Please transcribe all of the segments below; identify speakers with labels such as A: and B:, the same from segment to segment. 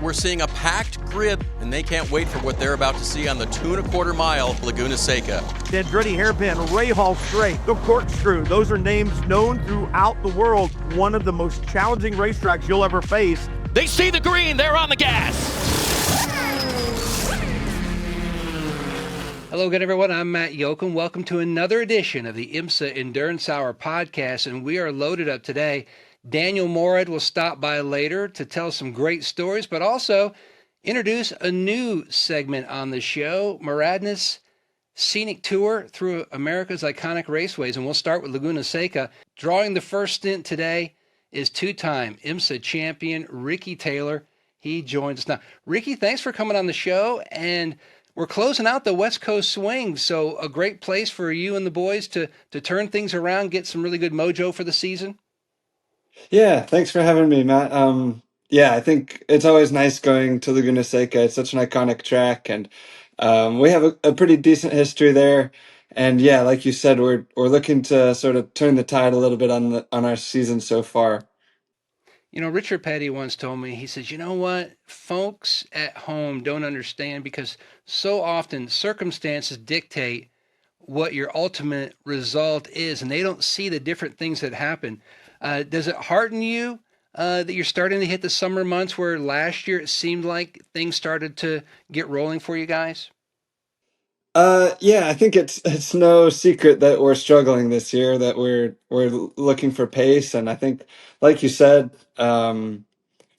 A: we're seeing a packed grid, and they can't wait for what they're about to see on the 2.25 mile Laguna Seca.
B: The Andretti Hairpin, Rahal Strait, the Corkscrew, those are names known throughout the world. One of the most challenging racetracks you'll ever face.
C: They see the green, they're on the gas.
D: Hello again, everyone. I'm Matt Yocum. Welcome to another edition of the IMSA Endurance Hour podcast, and we are loaded up today. Daniel Morad will stop by later to tell some great stories, but also introduce a new segment on the show, Moradness Scenic Tour through America's iconic raceways, and we'll start with Laguna Seca. Drawing the first stint today is two-time IMSA champion Ricky Taylor. He joins us now. Ricky, thanks for coming on the show, and we're closing out the West Coast swing, so a great place for you and the boys to turn things around, get some really good mojo for the season.
E: Yeah, thanks for having me, Matt. Yeah, I think it's always nice going to Laguna Seca. It's such an iconic track, and we have a pretty decent history there. And yeah, like you said, we're looking to sort of turn the tide a little bit on our season so far.
D: You know, Richard Petty once told me, he says, you know what, folks at home don't understand because so often circumstances dictate what your ultimate result is, and they don't see the different things that happen. Does it hearten you that you're starting to hit the summer months where last year it seemed like things started to get rolling for you guys?
E: Yeah, I think it's no secret that we're struggling this year, that we're looking for pace, and I think, like you said, from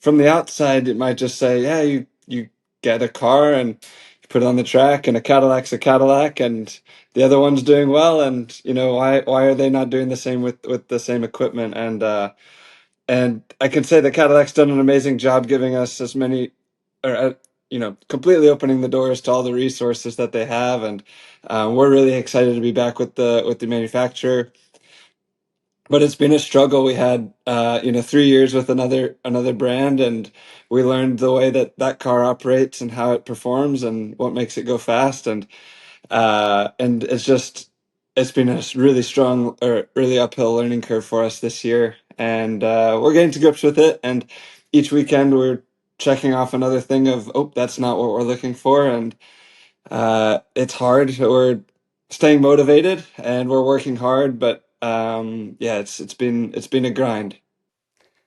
E: the outside, it might just say, yeah, you get a car and you put it on the track, and a Cadillac's a Cadillac, and the other one's doing well, and why are they not doing the same with the same equipment? And I can say that Cadillac's done an amazing job giving us as many, or completely opening the doors to all the resources that they have, and we're really excited to be back with the manufacturer. But it's been a struggle. We had 3 years with another brand, and we learned the way that car operates and how it performs and what makes it go fast, and it's been a really strong or really uphill learning curve for us this year, and we're getting to grips with it. And each weekend we're checking off another thing of, oh, that's not what we're looking for, and it's hard. We're staying motivated and we're working hard, but yeah, it's been a grind.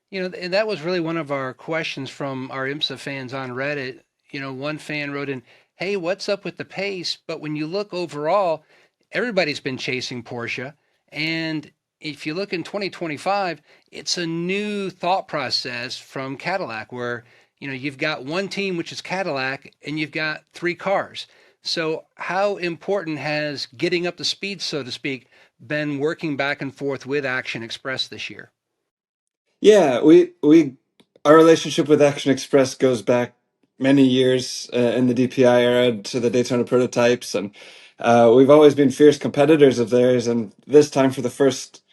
D: You know, and that was really one of our questions from our IMSA fans on Reddit. You know, one fan wrote in, hey, what's up with the pace? But when you look overall, everybody's been chasing Porsche. And if you look in 2025, it's a new thought process from Cadillac where, you know, you've got one team, which is Cadillac, and you've got three cars. So how important has getting up to speed, so to speak, been working back and forth with Action Express this year?
E: Yeah, our relationship with Action Express goes back many years in the DPI era to the Daytona prototypes, and we've always been fierce competitors of theirs. And this time, for the first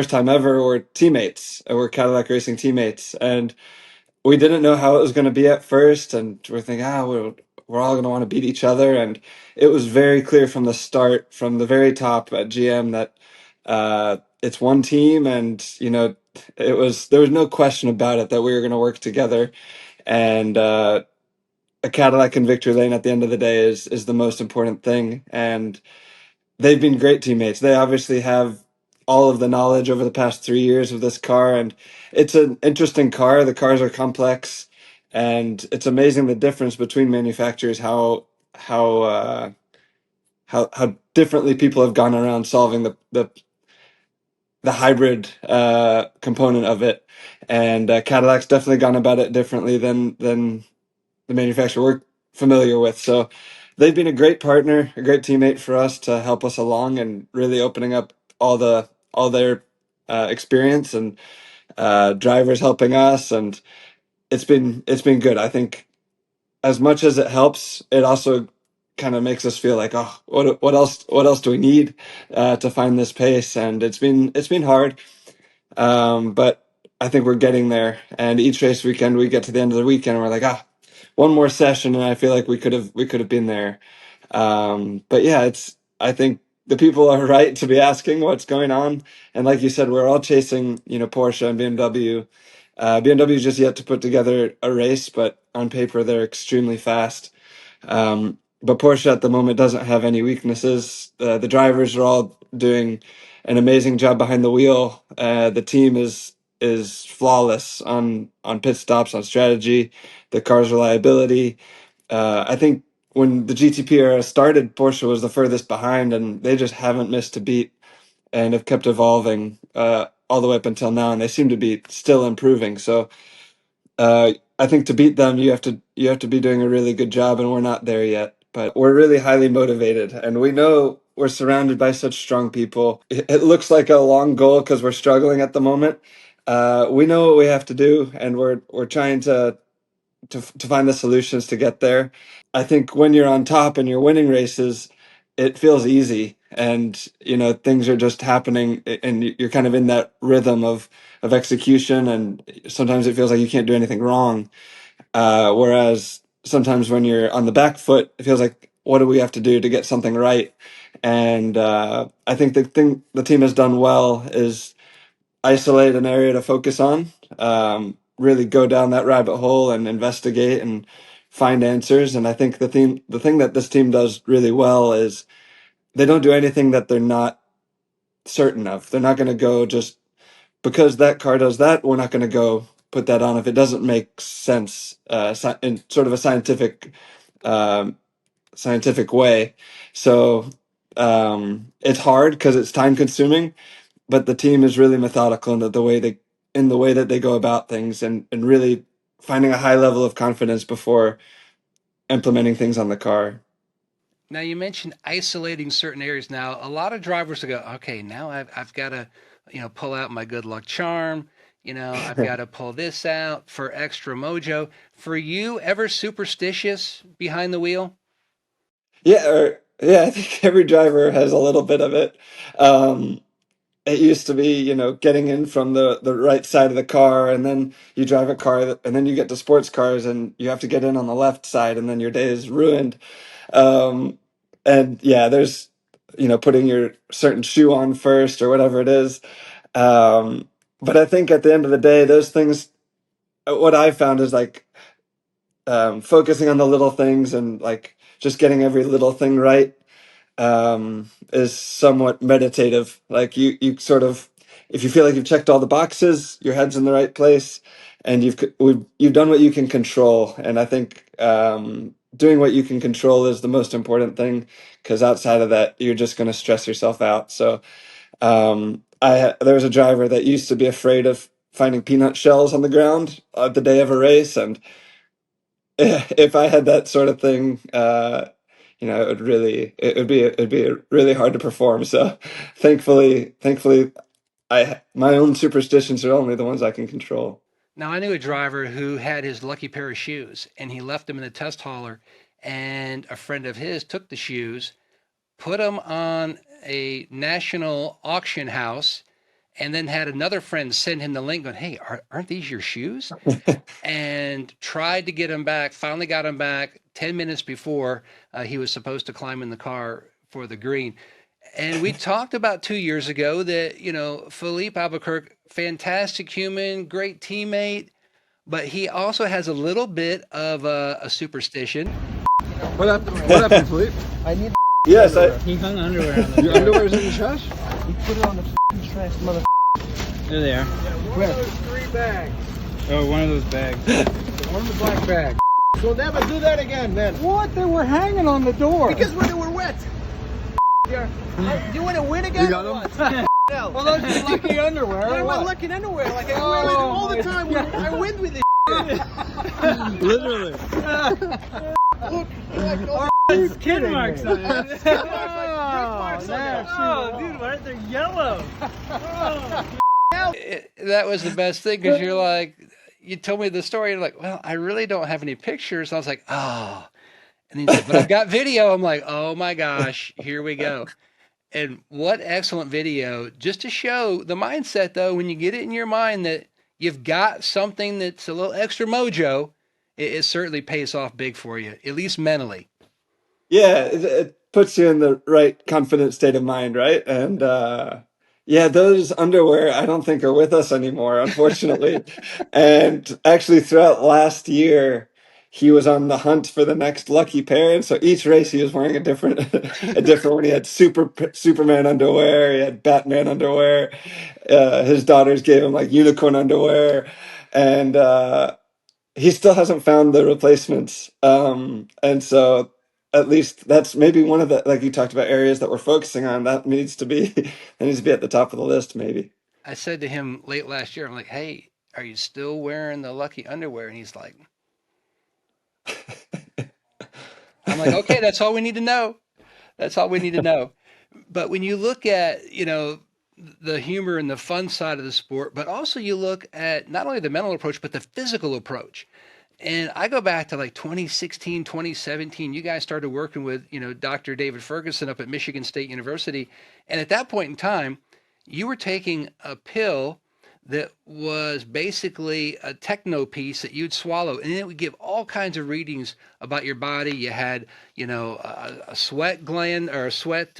E: time ever, we're teammates. We're Cadillac Racing teammates, and we didn't know how it was going to be at first, and we're thinking, we're all going to want to beat each other. And it was very clear from the start, from the very top at GM, that it's one team, and there was no question about it that we were going to work together. And a Cadillac in victory lane at the end of the day is the most important thing. And they've been great teammates. They obviously have all of the knowledge over the past 3 years of this car, and it's an interesting car. The cars are complex, and it's amazing the difference between manufacturers, how differently people have gone around solving the hybrid component of it. And Cadillac's definitely gone about it differently than the manufacturer we're familiar with. So they've been a great partner, a great teammate for us to help us along, and really opening up all their experience, and drivers helping us, and it's been good. I think as much as it helps, it also kind of makes us feel like, oh, what else do we need to find this pace? And it's been hard, but I think we're getting there. And each race weekend, we get to the end of the weekend, and we're like, one more session, and I feel like we could have been there. But yeah, I think the people are right to be asking what's going on. And like you said, we're all chasing, Porsche and BMW, BMW is just yet to put together a race, but on paper they're extremely fast. But Porsche at the moment doesn't have any weaknesses. The drivers are all doing an amazing job behind the wheel. The team is flawless on pit stops, on strategy, the car's reliability. I think when the GTP era started, Porsche was the furthest behind, and they just haven't missed a beat and have kept evolving all the way up until now, and they seem to be still improving. So I think to beat them, you have to be doing a really good job, and we're not there yet. But we're really highly motivated, and we know we're surrounded by such strong people. It looks like a long goal because we're struggling at the moment. We know what we have to do, and we're trying to find the solutions to get there. I think when you're on top and you're winning races, it feels easy, and things are just happening, and you're kind of in that rhythm of execution, and sometimes it feels like you can't do anything wrong. Whereas sometimes when you're on the back foot, it feels like, what do we have to do to get something right? And I think the thing the team has done well is isolate an area to focus on, really go down that rabbit hole and investigate and find answers. And I think the thing that this team does really well is they don't do anything that they're not certain of. They're not going to go just because that car does that. We're not going to go put that on if it doesn't make sense in sort of a um, scientific way. So it's hard because it's time consuming, but the team is really methodical in the way that they go about things, and really finding a high level of confidence before implementing things on the car.
D: Now you mentioned isolating certain areas. Now a lot of drivers will go, okay, now I've got to, pull out my good luck charm. I've got to pull this out for extra mojo. For you, ever superstitious behind the wheel?
E: Yeah, I think every driver has a little bit of it. Um, it used to be, getting in from the right side of the car, and then you drive a car, and then you get to sports cars, and you have to get in on the left side, and then your day is ruined. Um, and yeah, there's, putting your certain shoe on first or whatever it is. But I think at the end of the day, those things, what I found is like focusing on the little things and like just getting every little thing right is somewhat meditative. Like you sort of, if you feel like you've checked all the boxes, your head's in the right place, and you've done what you can control. And I think doing what you can control is the most important thing, because outside of that, you're just going to stress yourself out. So there was a driver that used to be afraid of finding peanut shells on the ground the day of a race, and if I had that sort of thing, it'd be really hard to perform. So, thankfully, my own superstitions are only the ones I can control.
D: Now I knew a driver who had his lucky pair of shoes and he left them in the test hauler, and a friend of his took the shoes, put them on a national auction house, and then had another friend send him the link going, hey, aren't these your shoes? And tried to get him back, finally got him back 10 minutes before he was supposed to climb in the car for the green. And we talked about 2 years ago that, Philippe Albuquerque, fantastic human, great teammate, but he also has a little bit of a superstition.
F: What happened, Philippe?
G: I need
E: Yes,
G: He hung underwear on the
F: Your underwear's in the trash?
G: He put it on the trash, mother.
F: There they are.
G: Where? Those 3 bags.
F: Oh, one of those bags.
G: One of the black bags. We'll never do that again, man. What? They were hanging on the door. Because when they were wet. You want to win again?
F: You got them?
G: Well, those are lucky underwear. They're my lucky underwear. Like I wear it all the time. I win with this.
F: Literally.
G: Look, like
H: There's skid marks on it.
G: Oh,
H: dude, why are they yellow?
D: That was the best thing, because you're like, you told me the story, you're like, well, I really don't have any pictures. I was like, oh. And he said, but I've got video. I'm like, oh my gosh, here we go. And what excellent video, just to show the mindset, though, when you get it in your mind that you've got something that's a little extra mojo, it certainly pays off big for you, at least mentally.
E: Yeah, it puts you in the right confident state of mind, right? And Yeah, those underwear I don't think are with us anymore, unfortunately. And actually, throughout last year, he was on the hunt for the next lucky pair. And so each race, he was wearing a different, a different one. He had Superman underwear. He had Batman underwear. His daughters gave him like unicorn underwear, and he still hasn't found the replacements. And so at least that's maybe one of the, like you talked about, areas that we're focusing on. That needs to be that needs to be at the top of the list, maybe.
D: I said to him late last year, I'm like, hey, are you still wearing the lucky underwear? And he's like, I'm like, okay, that's all we need to know. That's all we need to know. But when you look at, the humor and the fun side of the sport, but also you look at not only the mental approach, but the physical approach. And I go back to like 2016, 2017, you guys started working with, Dr. David Ferguson up at Michigan State University. And at that point in time, you were taking a pill that was basically a techno piece that you'd swallow, and it would give all kinds of readings about your body. You had, a sweat gland or a sweat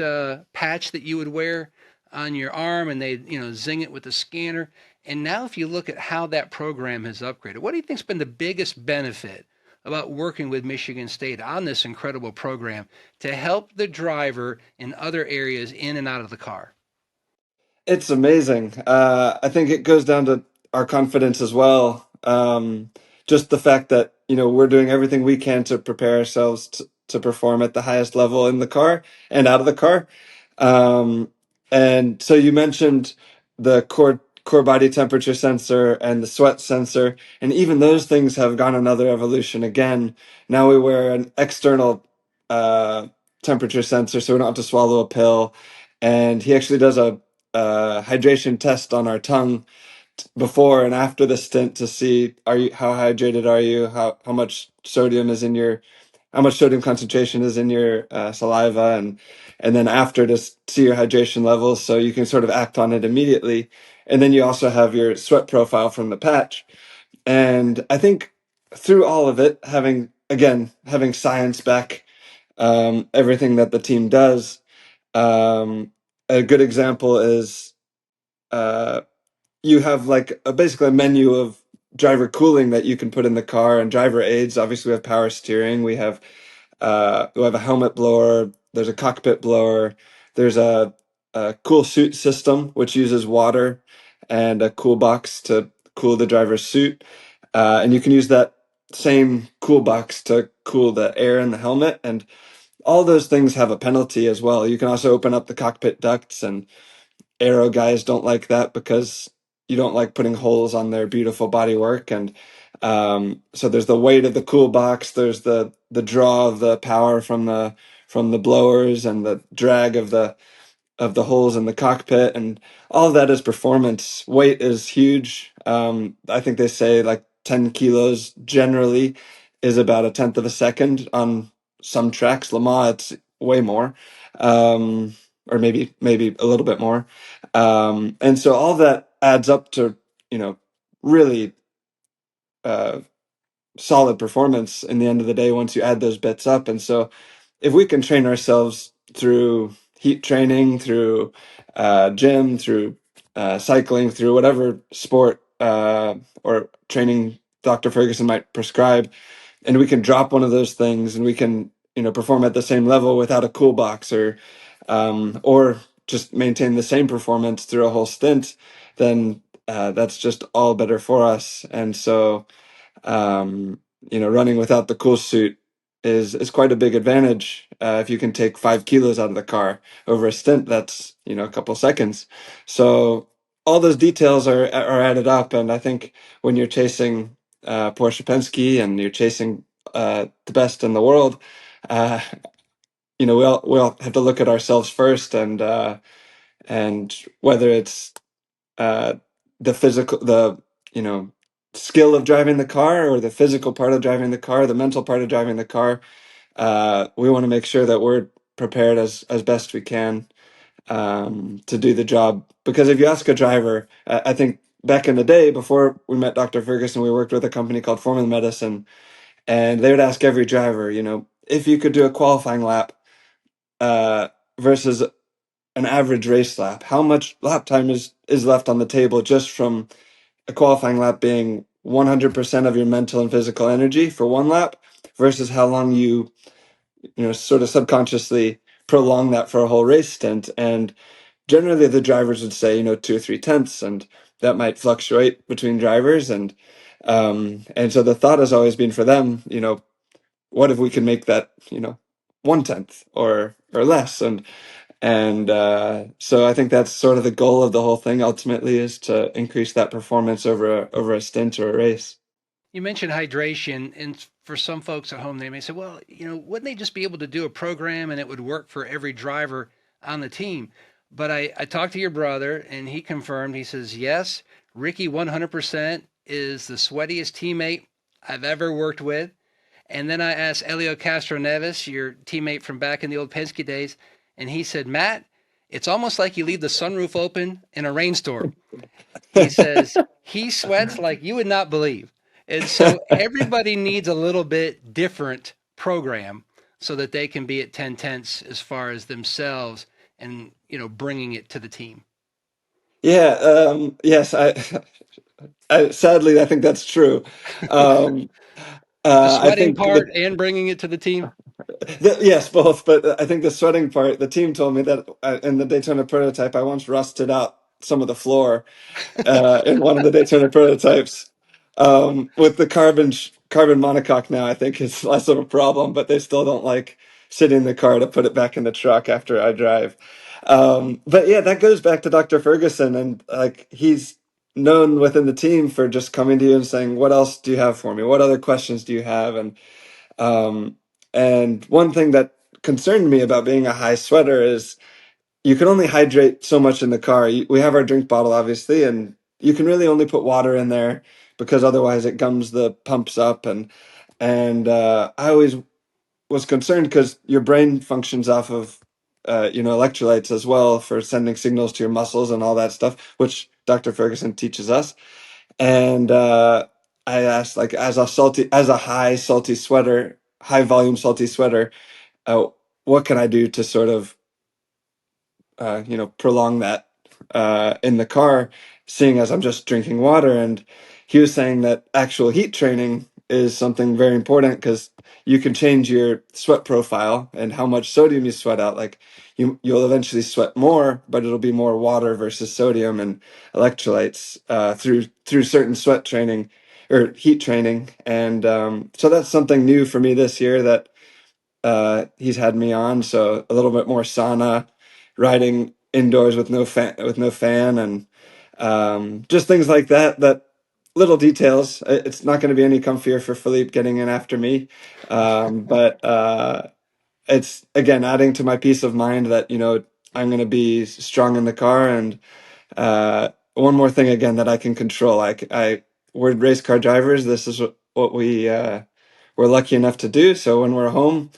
D: patch that you would wear on your arm, and they'd, zing it with the scanner. And now, if you look at how that program has upgraded, what do you think's been the biggest benefit about working with Michigan State on this incredible program to help the driver in other areas in and out of the car?
E: It's amazing. I think it goes down to our confidence as well. Just the fact that, we're doing everything we can to prepare ourselves to perform at the highest level in the car and out of the car. Um, and so you mentioned the core body temperature sensor and the sweat sensor, and even those things have gone another evolution again. Now we wear an external temperature sensor, so we don't have to swallow a pill. And he actually does a hydration test on our tongue before and after the stint to see how hydrated are you, how much sodium is in your how much sodium concentration is in your saliva, and then after to see your hydration levels, so you can sort of act on it immediately. And then you also have your sweat profile from the patch. And I think through all of it, having science back everything that the team does. A good example is uh, you have like basically a menu of driver cooling that you can put in the car, and driver aids. Obviously, we have power steering. We have a helmet blower. There's a cockpit blower. There's a cool suit system which uses water and a cool box to cool the driver's suit, and you can use that same cool box to cool the air in the helmet. And all those things have a penalty as well. You can also open up the cockpit ducts, and aero guys don't like that because you don't like putting holes on their beautiful body work. And so there's the weight of the cool box, there's the draw of the power from the blowers, and the drag of the holes in the cockpit, and all of that is performance. Weight is huge. I think they say like 10 kilos generally is about a tenth of a second on some tracks. Le Mans, it's way more, or maybe a little bit more. And so all that adds up to, really uh, solid performance in the end of the day once you add those bits up. And so if we can train ourselves through heat training, through gym, through cycling, through whatever sport or training Dr. Ferguson might prescribe, and we can drop one of those things, and we can perform at the same level without a cool box, or just maintain the same performance through a whole stint, then that's just all better for us. And so running without the cool suit is quite a big advantage. If you can take 5 kilos out of the car over a stint, that's a couple seconds. So all those details are added up, and I think when you're chasing Porsche Penske and you're chasing the best in the world, uh, we all have to look at ourselves first, and whether it's uh, the skill of driving the car, or the physical part of driving the car, the mental part of driving the car. We want to make sure that we're prepared as best we can to do the job. Because if you ask a driver, I think back in the day before we met Dr. Ferguson, we worked with a company called Formula Medicine, and they would ask every driver, if you could do a qualifying lap versus an average race lap, how much lap time is left on the table just from a qualifying lap being 100% of your mental and physical energy for one lap versus how long you sort of subconsciously prolong that for a whole race stint. And generally the drivers would say, 2 or 3 tenths, and that might fluctuate between drivers. And so the thought has always been for them, what if we could make that, 1 tenth or less? And so I think that's sort of the goal of the whole thing ultimately, is to increase that performance over a stint or a race.
D: You mentioned hydration, and for some folks at home, they may say, well, wouldn't they just be able to do a program and it would work for every driver on the team? But I talked to your brother, and he confirmed, he says, yes, Ricky 100% is the sweatiest teammate I've ever worked with. And then I asked Elio Castro Neves, your teammate from back in the old Penske days, and he said, Matt, it's almost like you leave the sunroof open in a rainstorm. He says he sweats like you would not believe. And so everybody needs a little bit different program so that they can be at 10 tenths as far as themselves and, bringing it to the team.
E: Yeah. Yes. Sadly, I think that's true.
D: The
E: I
D: sweating
E: think
D: part and bringing it to the team.
E: yes, both. But I think the sweating part, the team told me that in the Daytona prototype, I once rusted out some of the floor in one of the Daytona prototypes. With the carbon monocoque now, I think it's less of a problem, but they still don't like sitting in the car to put it back in the truck after I drive. But yeah, that goes back to Dr. Ferguson, and like he's known within the team for just coming to you and saying, "What else do you have for me? What other questions do you have?" Um, and one thing that concerned me about being a high sweater is you can only hydrate so much in the car. We have our drink bottle, obviously, and you can really only put water in there because otherwise it gums the pumps up. And I always was concerned because your brain functions off of electrolytes as well for sending signals to your muscles and all that stuff, which Dr. Ferguson teaches us. And I asked, like, as a high volume salty sweater, uh, what can I do to sort of prolong that in the car, seeing as I'm just drinking water. And he was saying that actual heat training is something very important because you can change your sweat profile and how much sodium you sweat out. Like you'll eventually sweat more, but it'll be more water versus sodium and electrolytes through certain sweat training or heat training. And so that's something new for me this year that he's had me on. So a little bit more sauna, riding indoors with no fan, and just things like that. That little details. It's not going to be any comfier for Philippe getting in after me, but it's again adding to my peace of mind that I'm going to be strong in the car. And one more thing again that I can control. We're race car drivers. This is what we're lucky enough to do. So when we're home,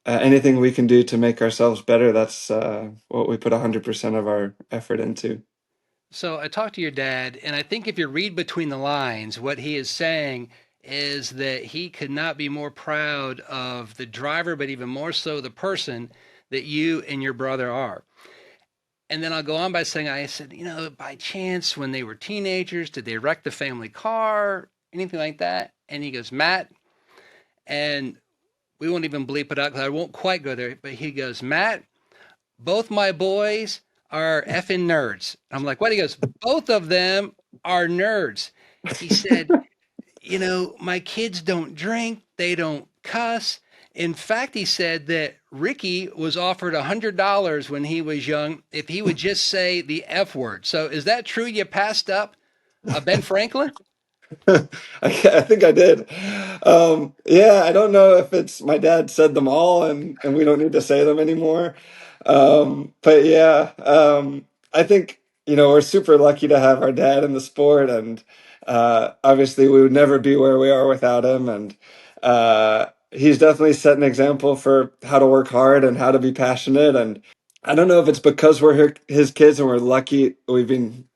E: anything we can do to make ourselves better, that's what we put 100% of our effort into.
D: So I talked to your dad, and I think if you read between the lines, what he is saying is that he could not be more proud of the driver, but even more so the person that you and your brother are. And then I'll go on by saying, I said, by chance, when they were teenagers, did they wreck the family car, anything like that? And he goes, Matt, and we won't even bleep it out because I won't quite go there, but he goes, Matt, both my boys are effing nerds. I'm like, what? He goes, both of them are nerds. He said, my kids don't drink, they don't cuss. In fact, he said that Ricky was offered $100 when he was young if he would just say the F word. So is that true? You passed up Ben Franklin?
E: I think I did. Yeah, I don't know if it's my dad said them all and we don't need to say them anymore. But yeah, I think, we're super lucky to have our dad in the sport. And obviously we would never be where we are without him. And he's definitely set an example for how to work hard and how to be passionate. And I don't know if it's because we're his kids and we're lucky. We've been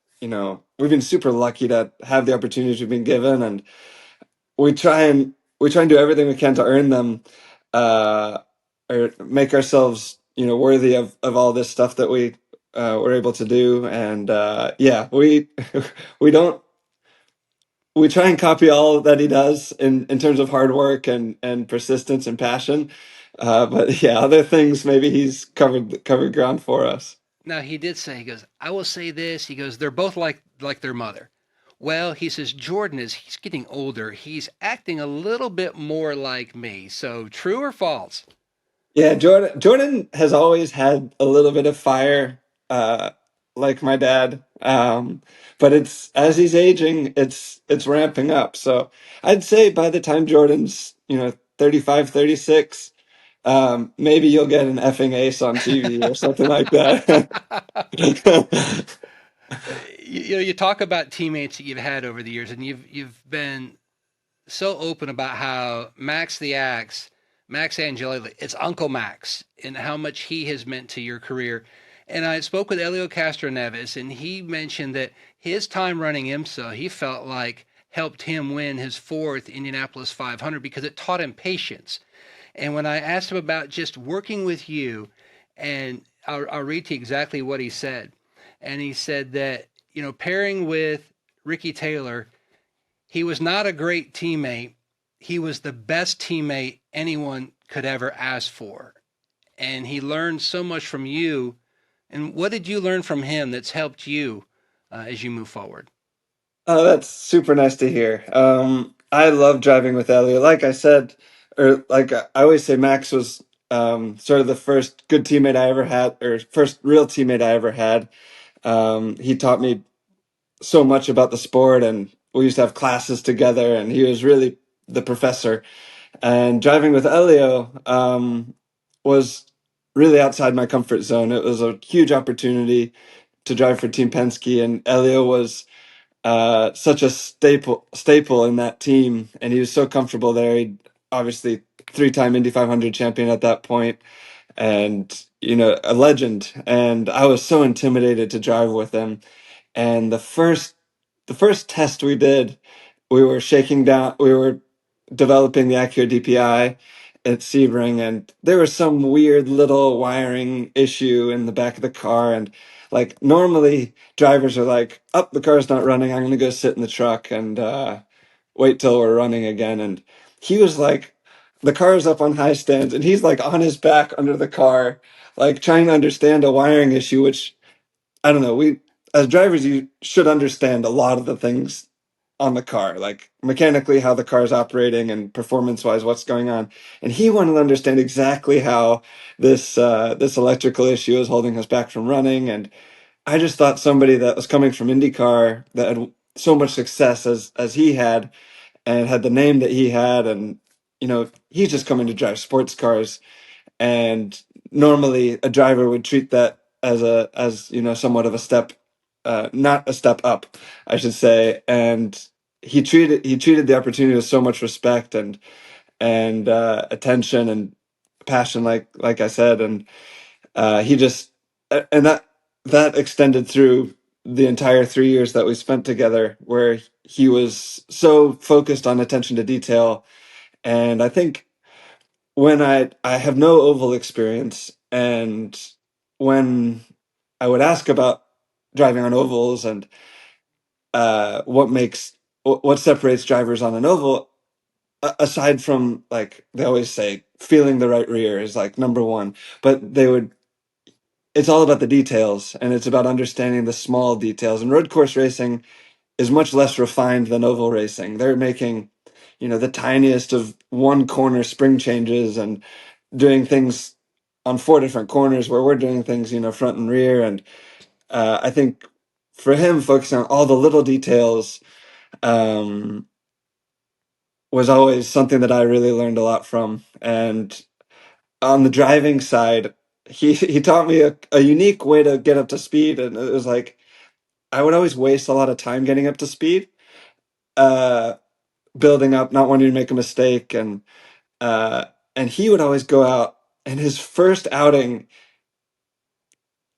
E: super lucky to have the opportunities we've been given, and we try and do everything we can to earn them, or make ourselves, worthy of all this stuff that we're able to do. And yeah, we we don't we try and copy all that he does in terms of hard work and persistence and passion. But yeah, other things maybe he's covered ground for us.
D: Now he did say, he goes, I will say this. He goes, they're both like their mother. Well, he says Jordan he's getting older. He's acting a little bit more like me. So true or false?
E: Yeah, Jordan has always had a little bit of fire, uh, like my dad. But it's as he's aging, it's ramping up. So I'd say by the time Jordan's, 35, 36, maybe you'll get an effing ace on TV or something like that.
D: You talk about teammates that you've had over the years, and you've been so open about how Max the Axe, Max Angelelli, it's Uncle Max, and how much he has meant to your career. And I spoke with Elio Castroneves, and he mentioned that his time running IMSA, he felt like helped him win his fourth Indianapolis 500 because it taught him patience. And when I asked him about just working with you, and I'll read to you exactly what he said. And he said that, pairing with Ricky Taylor, he was not a great teammate. He was the best teammate anyone could ever ask for. And he learned so much from you. And what did you learn from him that's helped you as you move forward?
E: Oh, that's super nice to hear. I love driving with Elio. Like I said, or like I always say, Max was sort of the first good teammate I ever had, or first real teammate I ever had. He taught me so much about the sport, and we used to have classes together, and he was really the professor. And driving with Elio was really outside my comfort zone. It was a huge opportunity to drive for Team Penske, and Elio was such a staple in that team, and he was so comfortable there. He obviously three-time Indy 500 champion at that point, and a legend. And I was so intimidated to drive with him. And the first test we did, we were shaking down. We were developing the Acura DPI at Sebring, and there was some weird little wiring issue in the back of the car. And like normally, drivers are like, "Oh, the car's not running. I'm going to go sit in the truck and wait till we're running again." And he was like, the car's up on high stands, and he's like on his back under the car, like trying to understand a wiring issue, which I don't know. We as drivers, you should understand a lot of the things on the car, like mechanically how the car is operating and performance wise, what's going on. And he wanted to understand exactly how this electrical issue is holding us back from running. And I just thought somebody that was coming from IndyCar that had so much success as he had and had the name that he had, and he's just coming to drive sports cars, and normally a driver would treat that as somewhat of a step, not a step up, I should say. And he treated the opportunity with so much respect and attention and passion, like I said. And he just and that extended through the entire 3 years that we spent together, where he was so focused on attention to detail. And I think when I have no oval experience, and when I would ask about driving on ovals and what separates drivers on an oval, aside from, like, they always say feeling the right rear is like number one, but it's all about the details, and it's about understanding the small details. And road course racing is much less refined than oval racing. They're making, the tiniest of one corner spring changes and doing things on four different corners, where we're doing things, front and rear. And I think for him, focusing on all the little details um, was always something that I really learned a lot from. And on the driving side, he taught me a unique way to get up to speed. And it was like, I would always waste a lot of time getting up to speed, uh, building up, not wanting to make a mistake. Uh, and he would always go out, and his first outing,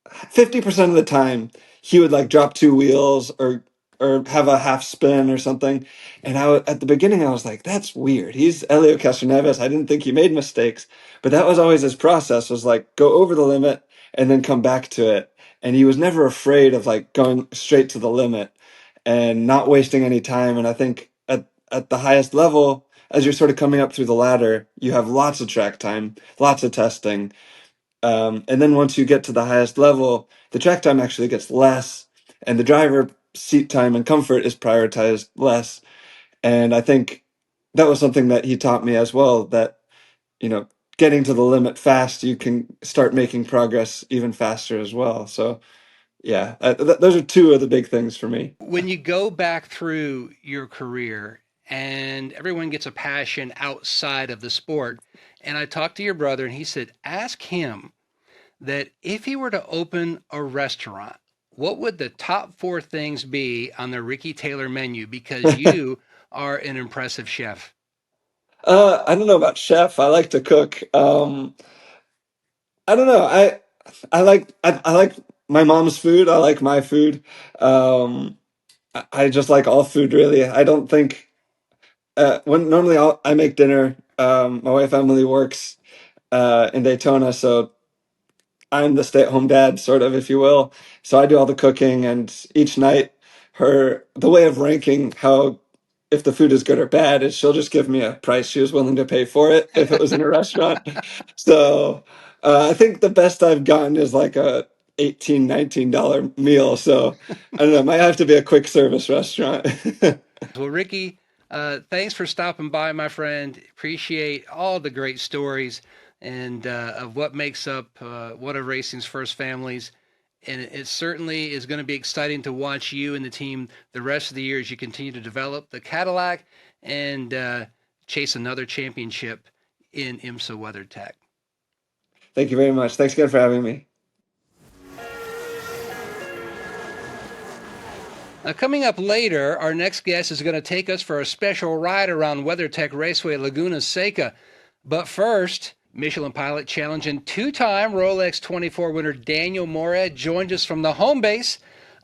E: 50% of the time, he would like drop two wheels or have a half spin or something. And at the beginning, I was like, that's weird. He's Elio Castroneves. I didn't think he made mistakes, but that was always his process, was like go over the limit and then come back to it. and he was never afraid of like going straight to the limit and not wasting any time. And I think at the highest level, as you're sort of coming up through the ladder, you have lots of track time, lots of testing. And then once you get to the highest level, the track time actually gets less, and the driver seat time and comfort is prioritized less. And I think that was something that he taught me as well, that, you know, getting to the limit fast, you can start making progress even faster as well. So yeah, those are two of the big things for me.
D: When you go back through your career and everyone gets a passion outside of the sport, and I talked to your brother and he said, ask him that if he were to open a restaurant, what would the top 4 things be on the Ricky Taylor menu? Because you are an impressive chef.
E: I don't know about chef. I like to cook. I don't know. I like my mom's food. I like my food. I just like all food really. I don't think when normally I make dinner. My wife Emily works in Daytona, so I'm the stay-at-home dad, sort of, if you will. So I do all the cooking, and each night, the way of ranking how if the food is good or bad is she'll just give me a price she was willing to pay for it if it was in a restaurant. So I think the best I've gotten is like a $18-19 meal. So I don't know, it might have to be a quick service restaurant.
D: Well, Ricky, thanks for stopping by, my friend. Appreciate all the great stories and of what makes up one of racing's first families. And it certainly is going to be exciting to watch you and the team the rest of the year as you continue to develop the Cadillac and chase another championship in IMSA WeatherTech.
E: Thank you very much. Thanks again for having me.
D: Now, coming up later, our next guest is going to take us for a special ride around WeatherTech Raceway Laguna Seca. But first, Michelin Pilot Challenge and 2-time Rolex 24 winner Daniel Morad joined us from the home base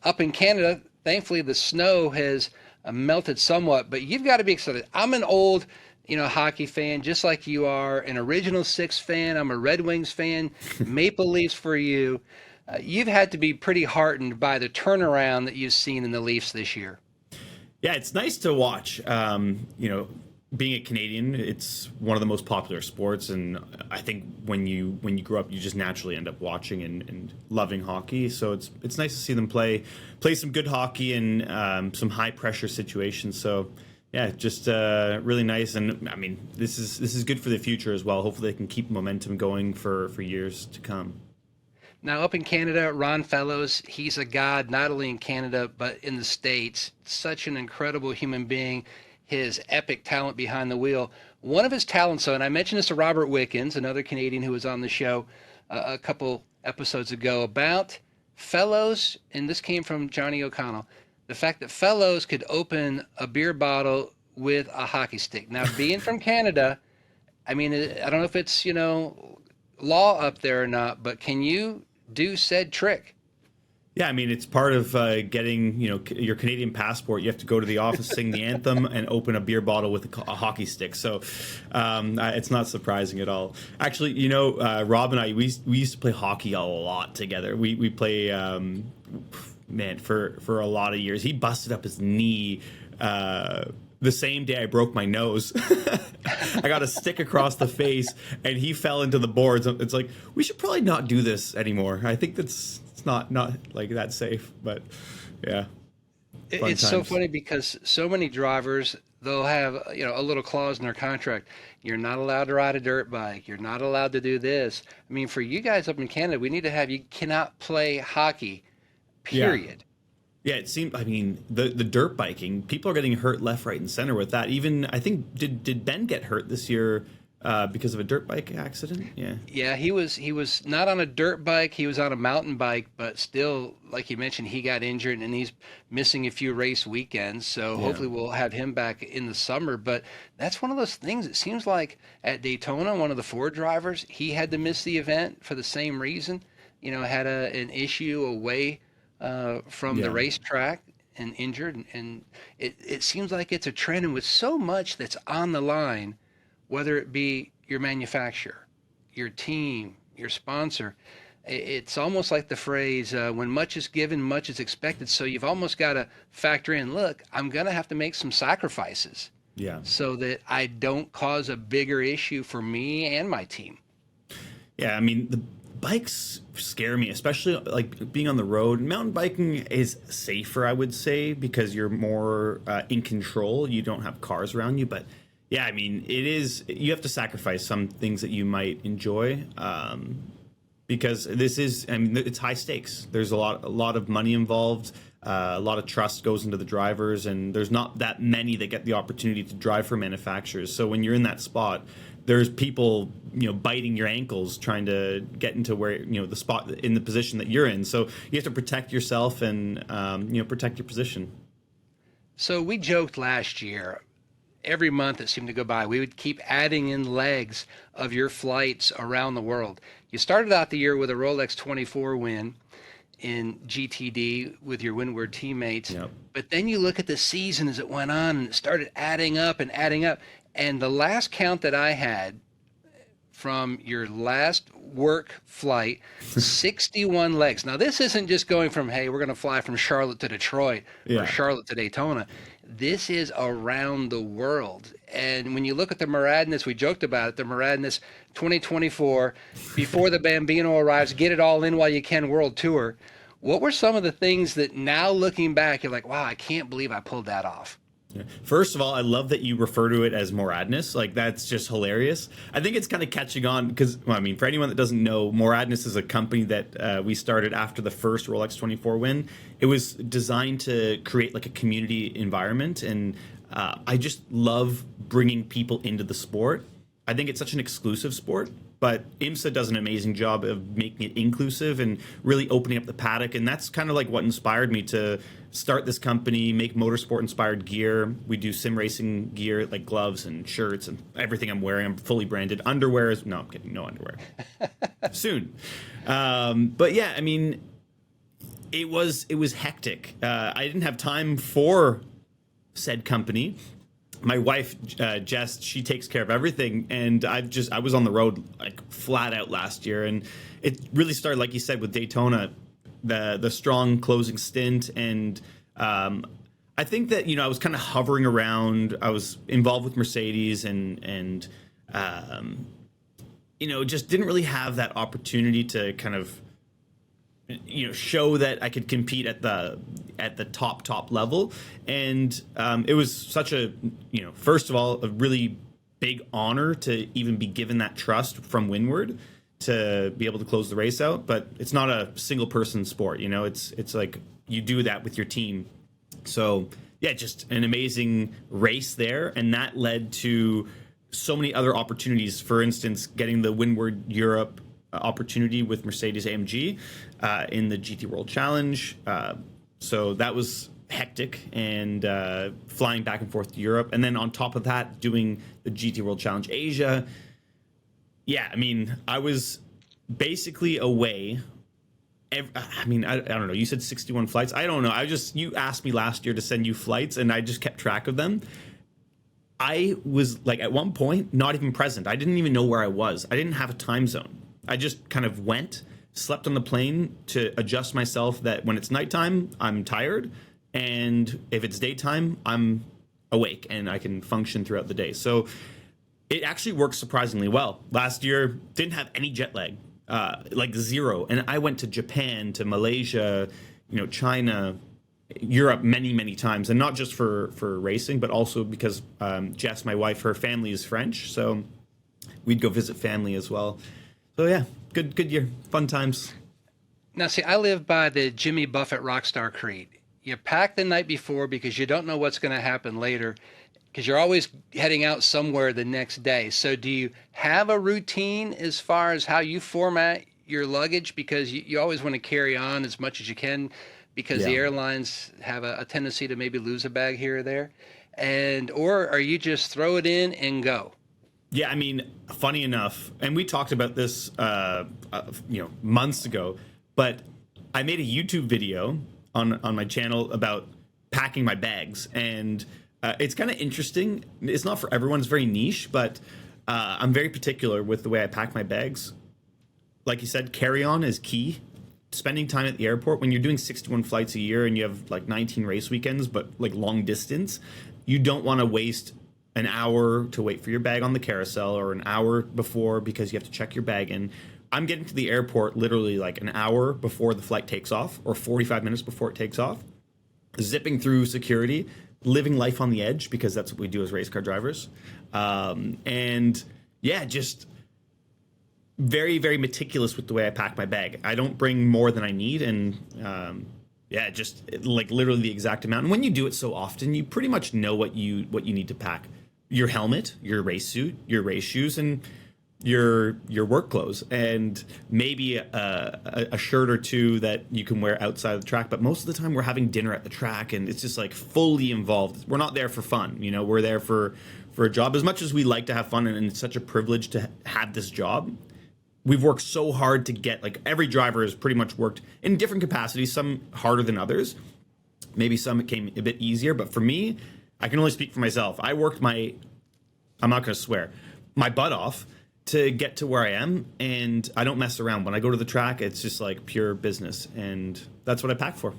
D: up in Canada. Thankfully, the snow has melted somewhat, but you've got to be excited. I'm an old, hockey fan, just like you are, an Original Six fan. I'm a Red Wings fan, Maple Leafs for you. You've had to be pretty heartened by the turnaround that you've seen in the Leafs this year.
I: Yeah, it's nice to watch. Being a Canadian, it's one of the most popular sports, and I think when you grow up, you just naturally end up watching and loving hockey. So it's nice to see them play some good hockey in some high pressure situations. So yeah, just really nice, and I mean this is good for the future as well. Hopefully, they can keep momentum going for years to come.
D: Now, up in Canada, Ron Fellows, he's a god not only in Canada, but in the States. Such an incredible human being, his epic talent behind the wheel. One of his talents, though, and I mentioned this to Robert Wickens, another Canadian who was on the show a couple episodes ago, about Fellows, and this came from Johnny O'Connell, the fact that Fellows could open a beer bottle with a hockey stick. Now, being from Canada, I mean, I don't know if it's, law up there or not, but can you do said trick?
I: Yeah, I mean, it's part of getting, your Canadian passport. You have to go to the office, sing the anthem, and open a beer bottle with a hockey stick. So it's not surprising at all. Actually, Rob and I, we used to play hockey a lot together. We play, for a lot of years. He busted up his knee the same day I broke my nose. I got a stick across the face, and he fell into the boards. It's like, we should probably not do this anymore. I think it's not like that safe, but yeah.
D: It's so funny because so many drivers, they'll have a little clause in their contract. You're not allowed to ride a dirt bike. You're not allowed to do this. I mean, for you guys up in Canada, we need to have, you cannot play hockey, period.
I: Yeah, it seemed. I mean, the dirt biking, people are getting hurt left, right, and center with that. Even I think did Ben get hurt this year because of a dirt bike accident? Yeah. Yeah,
D: he was not on a dirt bike. He was on a mountain bike, but still, like you mentioned, he got injured and he's missing a few race weekends. So hopefully we'll have him back in the summer. But that's one of those things. It seems like at Daytona, one of the Ford drivers, he had to miss the event for the same reason. Had an issue away from the racetrack and injured. And it seems like it's a trend. And with so much that's on the line, whether it be your manufacturer, your team, your sponsor, It's almost like the phrase, when much is given, much is expected. So you've almost got to factor in, look, I'm going to have to make some sacrifices so that I don't cause a bigger issue for me and my team.
I: Yeah, I mean, the bikes scare me, especially like being on the road. Mountain biking is safer, I would say, because you're more in control. You don't have cars around you. But yeah, I mean, you have to sacrifice some things that you might enjoy. Because it's high stakes. There's a lot of money involved. A lot of trust goes into the drivers, and there's not that many that get the opportunity to drive for manufacturers. So when you're in that spot, there's people, biting your ankles trying to get into where, the spot in the position that you're in. So you have to protect yourself and, protect your position.
D: So we joked last year, every month that seemed to go by, we would keep adding in legs of your flights around the world. You started out the year with a Rolex 24 win in GTD with your Windward teammates.
I: Yep.
D: But then you look at the season as it went on, and it started adding up and adding up. And the last count that I had from your last work flight, 61 legs. Now, this isn't just going from, hey, we're going to fly from Charlotte to Detroit or Charlotte to Daytona. This is around the world. And when you look at the Moradness, we joked about it, the Moradness 2024, before the Bambino arrives, get it all in while you can world tour. What were some of the things that now looking back, you're like, wow, I can't believe I pulled that off?
I: Yeah. First of all, I love that you refer to it as Moradness. Like, that's just hilarious. I think it's kind of catching on because, for anyone that doesn't know, Moradness is a company that we started after the first Rolex 24 win. It was designed to create like a community environment, and I just love bringing people into the sport. I think it's such an exclusive sport, but IMSA does an amazing job of making it inclusive and really opening up the paddock. And that's kind of like what inspired me to start this company, make motorsport-inspired gear. We do sim racing gear, like gloves and shirts and everything I'm wearing. I'm fully branded. Underwear is... No, I'm kidding. No underwear. Soon. But yeah, it was hectic. I didn't have time for said company. My wife, Jess, she takes care of everything, and I was on the road like flat out last year, and it really started, like you said, with Daytona, the strong closing stint, and I think that I was kind of hovering around. I was involved with Mercedes, and just didn't really have that opportunity to kind of show that I could compete at the top level. And it was such a, first of all, a really big honor to even be given that trust from Windward to be able to close the race out. But it's not a single person sport, it's like you do that with your team. So yeah, just an amazing race there. And that led to so many other opportunities. For instance, getting the Windward Europe opportunity with Mercedes AMG in the GT World Challenge. So that was hectic, and flying back and forth to Europe. And then on top of that, doing the GT World Challenge Asia. Yeah, I was basically away. I don't know. You said 61 flights. I don't know. You asked me last year to send you flights, and I just kept track of them. I was like, at one point, not even present. I didn't even know where I was. I didn't have a time zone. I just kind of went, slept on the plane to adjust myself that when it's nighttime, I'm tired. And if it's daytime, I'm awake and I can function throughout the day. So it actually works surprisingly well. Last year, didn't have any jet lag, like zero. And I went to Japan, to Malaysia, China, Europe many, many times. And not just for racing, but also because Jess, my wife, her family is French. So we'd go visit family as well. So yeah, good year, fun times.
D: Now, see, I live by the Jimmy Buffett Rockstar Creed. You pack the night before because you don't know what's going to happen later, because you're always heading out somewhere the next day. So do you have a routine as far as how you format your luggage? Because you always want to carry on as much as you can, because the airlines have a tendency to maybe lose a bag here or there. Or are you just throw it in and go?
I: Yeah, funny enough, and we talked about this, months ago, but I made a YouTube video on my channel about packing my bags, and it's kind of interesting. It's not for everyone; it's very niche, but I'm very particular with the way I pack my bags. like you said, carry on is key. Spending time at the airport when you're doing 61 flights a year and you have like 19 race weekends, but like long distance, you don't want to waste an hour to wait for your bag on the carousel or an hour before because you have to check your bag in. I'm getting to the airport literally like an hour before the flight takes off or 45 minutes before it takes off, zipping through security, living life on the edge because that's what we do as race car drivers. And yeah, just very, very meticulous with the way I pack my bag. I don't bring more than I need. And yeah, just like literally the exact amount. And when you do it so often, you pretty much know what you need to pack. Your helmet, your race suit, your race shoes, and your work clothes, and maybe a shirt or two that you can wear outside of the track. But most of the time we're having dinner at the track and it's just like fully involved. We're not there for fun. You know, we're there for a job. As much as we like to have fun and it's such a privilege to have this job, we've worked so hard to get, like, every driver has pretty much worked in different capacities, some harder than others. Maybe some it came a bit easier, but for me, I can only speak for myself. I worked I'm not going to swear, my butt off to get to where I am, and I don't mess around. When I go to the track, it's just like pure business, and that's what I pack for,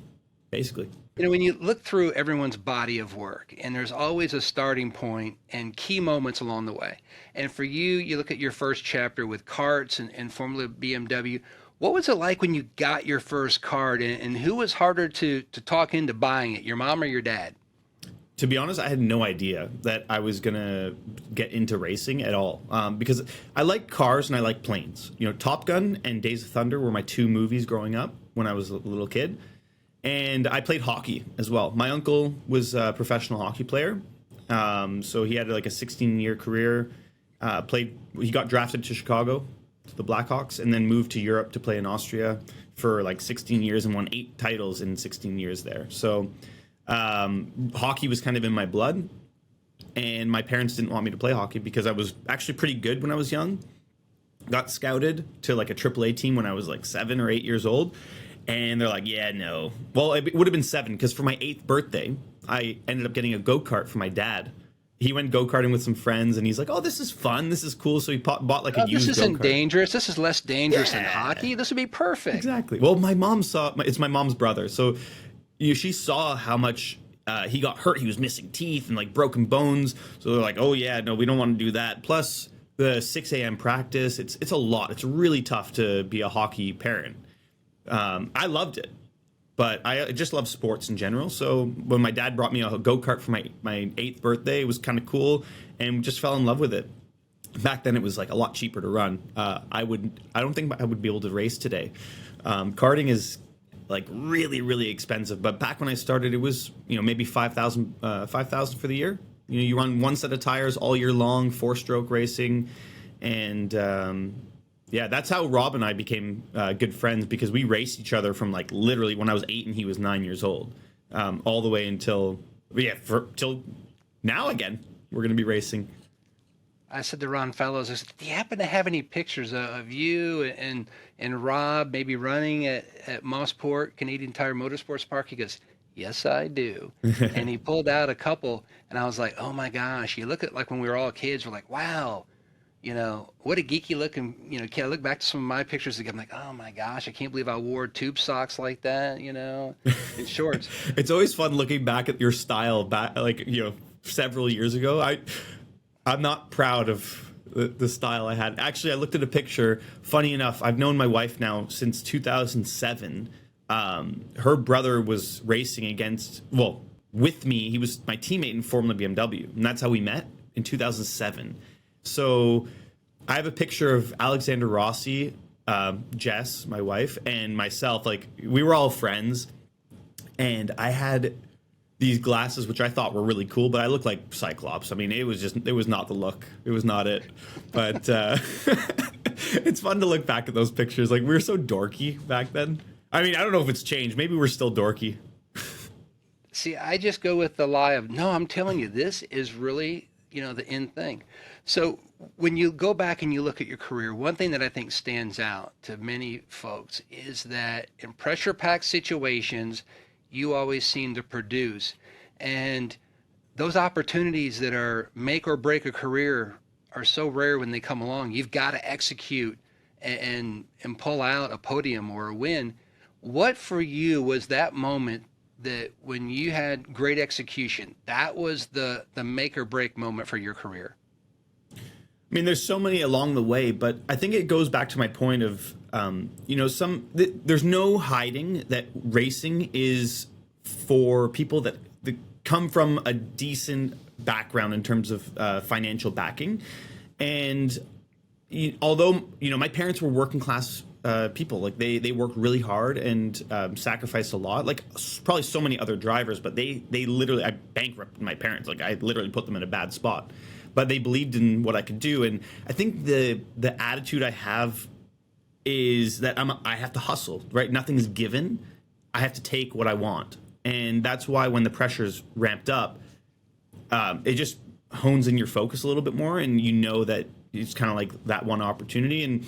I: basically.
D: You know, when you look through everyone's body of work, and there's always a starting point and key moments along the way. And for you, you look at your first chapter with karts and Formula BMW. What was it like when you got your first kart, and who was harder to talk into buying it, your mom or your dad?
I: To be honest, I had no idea that I was going to get into racing at all, because I like cars and I like planes. You know, Top Gun and Days of Thunder were my two movies growing up when I was a little kid. And I played hockey as well. My uncle was a professional hockey player. So he had like a 16-year career. He got drafted to Chicago, to the Blackhawks, and then moved to Europe to play in Austria for like 16 years and won 8 titles in 16 years there. So hockey was kind of in my blood. And my parents didn't want me to play hockey because I was actually pretty good when I was young. Got scouted to like a AAA team when I was like 7 or 8 years old. And they're like, yeah, no. Well, it would have been 7 because for my 8th birthday, I ended up getting a go-kart for my dad. He went go-karting with some friends, and he's like, oh, this is fun. This is cool. So he bought like a used go-kart.
D: This isn't dangerous. This is less dangerous than hockey. This would be perfect.
I: Exactly. Well, my mom it's my mom's brother. So she saw how much he got hurt. He was missing teeth and like broken bones. So they're like, oh, yeah, no, we don't want to do that. Plus the 6 a.m. practice. It's a lot. It's really tough to be a hockey parent. I loved it, but I just love sports in general. So when my dad brought me a go-kart for my 8th birthday, it was kind of cool, and just fell in love with it. Back then it was like a lot cheaper to run. I don't think I would be able to race today. Karting is like really, really expensive, but back when I started, it was, you know, maybe $5,000 for the year. You know, you run one set of tires all year long, 4-stroke racing, and yeah, that's how Rob and I became good friends, because we raced each other from like literally when I was 8 and he was 9 years old, all the way till now. Again, we're gonna be racing.
D: I said to Ron Fellows, I said, do you happen to have any pictures of you and Rob maybe running at Mossport Canadian Tire Motorsports Park? He goes, yes, I do. And he pulled out a couple, and I was like, oh my gosh. You look at like when we were all kids, we're like, wow. You know, what a geeky looking, you know, kid. I look back to some of my pictures again, I'm like, oh my gosh, I can't believe I wore tube socks like that, you know, and shorts.
I: It's always fun looking back at your style back, like, you know, several years ago. I'm not proud of the style I had. Actually, I looked at a picture. Funny enough, I've known my wife now since 2007. Her brother was racing with me. He was my teammate in Formula BMW, and that's how we met in 2007. So I have a picture of Alexander Rossi, Jess, my wife, and myself. Like, we were all friends, and I had these glasses, which I thought were really cool, but I looked like Cyclops. I mean, it was not the look. It was not it. But it's fun to look back at those pictures. Like, we were so dorky back then. I mean, I don't know if it's changed. Maybe we're still dorky.
D: See, I just go with the lie of, no, I'm telling you, this is really, you know, the end thing. So when you go back and you look at your career, one thing that I think stands out to many folks is that in pressure-packed situations, you always seem to produce. And those opportunities that are make or break a career are so rare when they come along. You've got to execute and pull out a podium or a win. What for you was that moment that when you had great execution, that was the make or break moment for your career?
I: I mean, there's so many along the way, but I think it goes back to my point of, there's no hiding that racing is for people that come from a decent background in terms of financial backing. And although, my parents were working class people, like they worked really hard and sacrificed a lot, like probably so many other drivers, but they literally, I bankrupted my parents. Like I literally put them in a bad spot, but they believed in what I could do. And I think the attitude I have is that I have to hustle, right? Nothing's given. I have to take what I want. And that's why when the pressure's ramped up, it just hones in your focus a little bit more. And you know that it's kind of like that one opportunity. And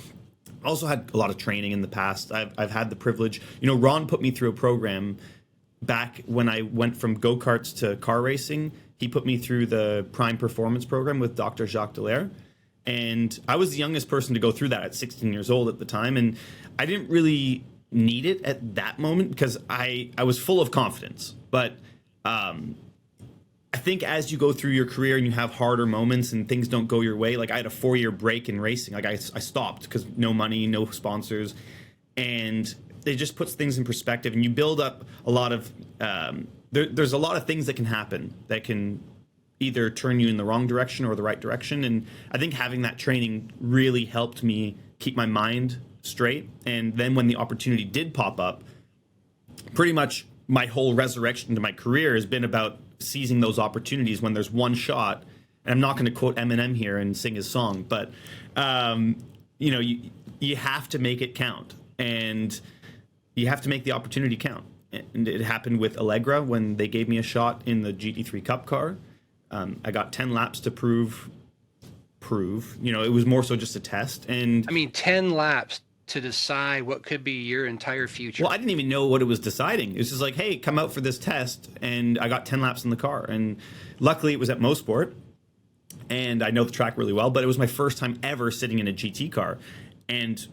I: also had a lot of training in the past. I've had the privilege, Ron put me through a program back when I went from go-karts to car racing. He put me through the Prime Performance program with Dr. Jacques Dallaire. And I was the youngest person to go through that at 16 years old at the time. And I didn't really need it at that moment because I was full of confidence. But I think as you go through your career and you have harder moments and things don't go your way, like I had a 4-year break in racing. Like I stopped because no money, no sponsors. And it just puts things in perspective. And you build up a lot of, there's a lot of things that can happen that can either turn you in the wrong direction or the right direction. And I think having that training really helped me keep my mind straight. And then when the opportunity did pop up, pretty much my whole resurrection to my career has been about seizing those opportunities when there's one shot. And I'm not going to quote Eminem here and sing his song, but you have to make it count, and you have to make the opportunity count. And it happened with Allegra when they gave me a shot in the GT3 Cup car. I got 10 laps to prove. It was more so just a test. And
D: 10 laps to decide what could be your entire future.
I: Well, I didn't even know what it was deciding. It was just like, hey, come out for this test. And I got 10 laps in the car. And luckily it was at Motorsport. And I know the track really well, but it was my first time ever sitting in a GT car. And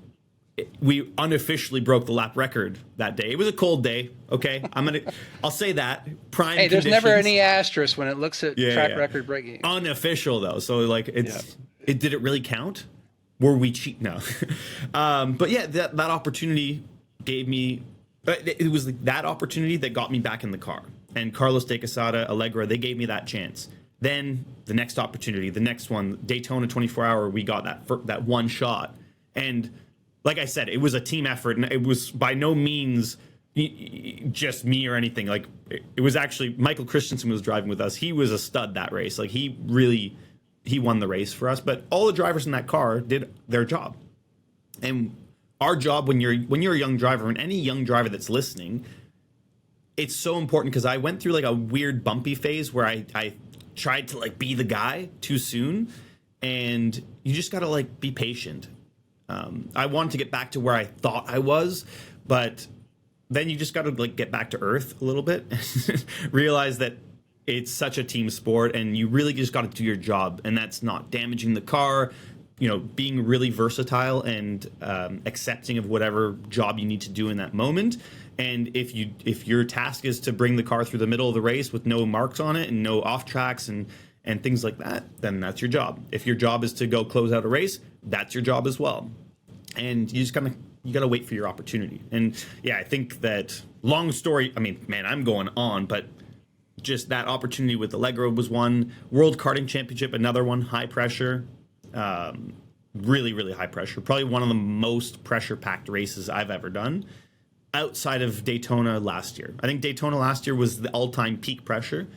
I: we unofficially broke the lap record that day. It was a cold day, okay? I'll say that. Prime
D: Hey, there's
I: conditions.
D: never any asterisk when it looks at track record breaking.
I: Unofficial though. So like did it really count? Were we cheat? No. But yeah, that opportunity gave me, it was that opportunity that got me back in the car. And Carlos de Quesada, Allegra, they gave me that chance. Then the next opportunity, the next one, Daytona 24-hour, we got that one shot. And like I said, it was a team effort, and it was by no means just me or anything. Like it was actually Michael Christensen was driving with us. He was a stud that race. Like he won the race for us. But all the drivers in that car did their job. And our job when you're a young driver, and any young driver that's listening, it's so important because I went through like a weird bumpy phase where I tried to like be the guy too soon, and you just got to like be patient. I wanted to get back to where I thought I was, but then you just got to like get back to earth a little bit, realize that it's such a team sport and you really just got to do your job, and that's not damaging the car, being really versatile and accepting of whatever job you need to do in that moment. And if your task is to bring the car through the middle of the race with no marks on it and no off tracks and things like that, then that's your job. If your job is to go close out a race, that's your job as well. And you gotta wait for your opportunity. And yeah, I think that long story, I'm going on, but just that opportunity with Allegra was one. World Karting Championship, another one, high pressure, really, really high pressure. Probably one of the most pressure-packed races I've ever done outside of Daytona last year. I think Daytona last year was the all-time peak pressure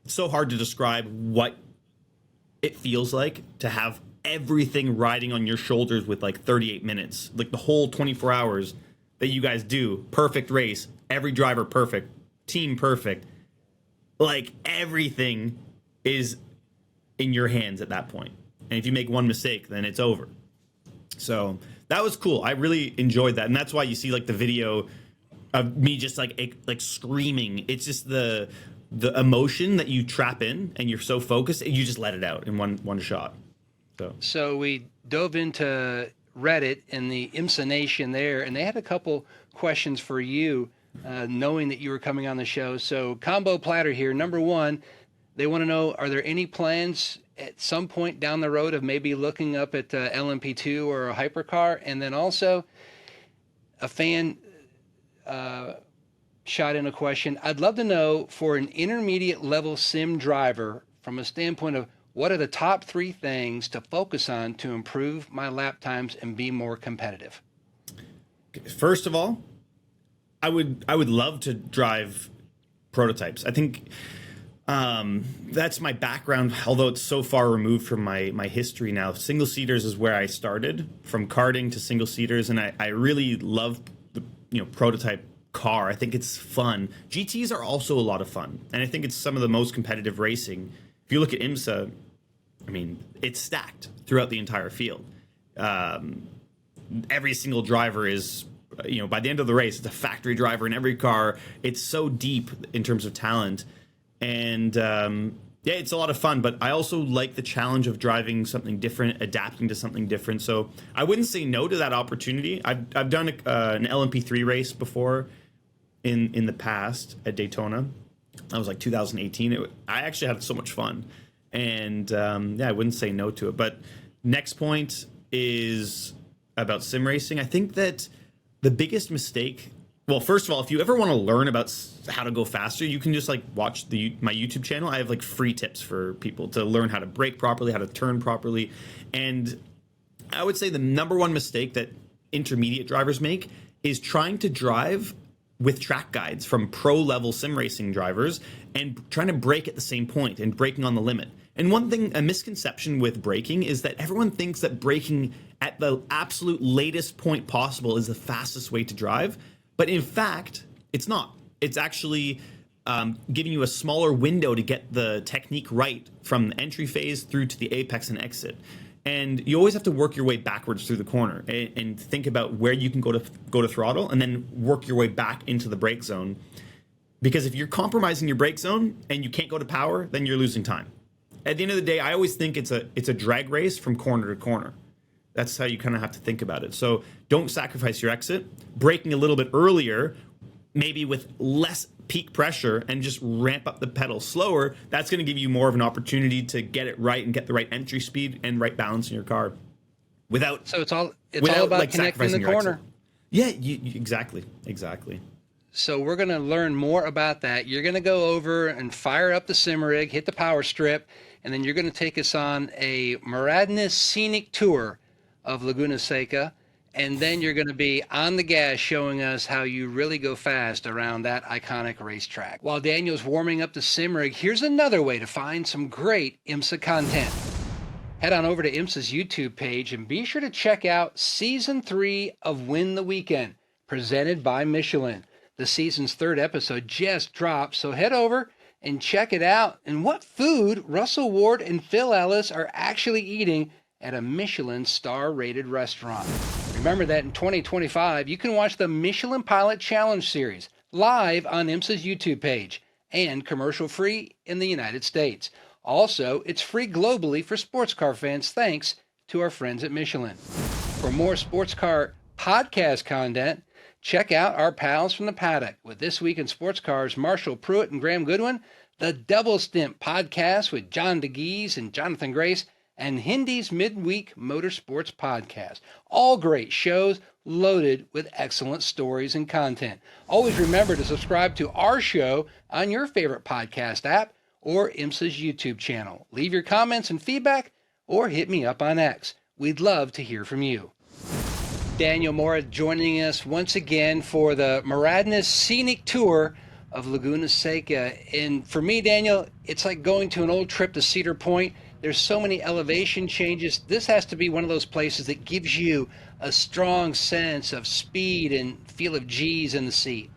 I: it's so hard to describe what it feels like to have everything riding on your shoulders with like 38 minutes, like the whole 24 hours that you guys do. Perfect race, every driver perfect, team perfect. Like everything is in your hands at that point. And if you make one mistake, then it's over. So that was cool. I really enjoyed that. And that's why you see like the video of me just like screaming. It's just the emotion that you trap in and you're so focused, you just let it out in one shot.
D: So we dove into Reddit and the IMSA Nation there, and they had a couple questions for you, knowing that you were coming on the show. So combo platter here. Number one, they want to know, are there any plans at some point down the road of maybe looking up at LMP2 or a hypercar? And then also a fan shot in a question. I'd love to know, for an intermediate level sim driver, from a standpoint of what are the top 3 things to focus on to improve my lap times and be more competitive?
I: First of all, I would love to drive prototypes. I think that's my background, although it's so far removed from my history now. Single seaters is where I started, from karting to single seaters, and I really love the prototype car. I think it's fun. GTs are also a lot of fun, and I think it's some of the most competitive racing. If you look at IMSA, I mean, it's stacked throughout the entire field. Every single driver is, by the end of the race, it's a factory driver in every car. It's so deep in terms of talent. And it's a lot of fun, but I also like the challenge of driving something different, adapting to something different. So I wouldn't say no to that opportunity. I've done an LMP3 race before in the past at Daytona. That was like 2018. I actually had so much fun. And I wouldn't say no to it. But next point is about sim racing. I think that the biggest mistake, well, first of all, if you ever want to learn about how to go faster, you can just watch my YouTube channel. I have free tips for people to learn how to brake properly, how to turn properly. And I would say the number one mistake that intermediate drivers make is trying to drive with track guides from pro level sim racing drivers and trying to brake at the same point and braking on the limit. And one thing, a misconception with braking, is that everyone thinks that braking at the absolute latest point possible is the fastest way to drive. But in fact, it's not. It's actually giving you a smaller window to get the technique right from the entry phase through to the apex and exit. And you always have to work your way backwards through the corner and think about where you can go to throttle, and then work your way back into the brake zone. Because if you're compromising your brake zone and you can't go to power, then you're losing time. At the end of the day, I always think it's a drag race from corner to corner. That's how you kind of have to think about it. So don't sacrifice your exit. Braking a little bit earlier, maybe with less peak pressure, and just ramp up the pedal slower. That's going to give you more of an opportunity to get it right and get the right entry speed and right balance in your car. So it's all about connecting the corner. Yeah, exactly. So we're going to learn more about that. You're going to go over and fire up the sim rig, hit the power strip, and then you're going to take us on a Moradness scenic tour of Laguna Seca. And then you're going to be on the gas showing us how you really go fast around that iconic racetrack. While Daniel's warming up the sim rig, here's another way to find some great IMSA content. Head on over to IMSA's YouTube page and be sure to check out Season 3 of Win the Weekend, presented by Michelin. The season's 3rd episode just dropped, so head over and check it out. And what food Russell Ward and Phil Ellis are actually eating at a Michelin star-rated restaurant. Remember that in 2025, you can watch the Michelin Pilot Challenge Series live on IMSA's YouTube page and commercial-free in the United States. Also, it's free globally for sports car fans thanks to our friends at Michelin. For more sports car podcast content, check out our pals from the paddock with This Week in Sports Cars, Marshall Pruitt and Graham Goodwin, the Double Stint podcast with John DeGeese and Jonathan Grace, and Hindy's Midweek Motorsports podcast. All great shows loaded with excellent stories and content. Always remember to subscribe to our show on your favorite podcast app or IMSA's YouTube channel. Leave your comments and feedback or hit me up on X. We'd love to hear from you. Daniel Morad joining us once again for the Moradness scenic tour of Laguna Seca. And for me, Daniel, it's like going to an old trip to Cedar Point. There's so many elevation changes. This has to be one of those places that gives you a strong sense of speed and feel of G's in the seat.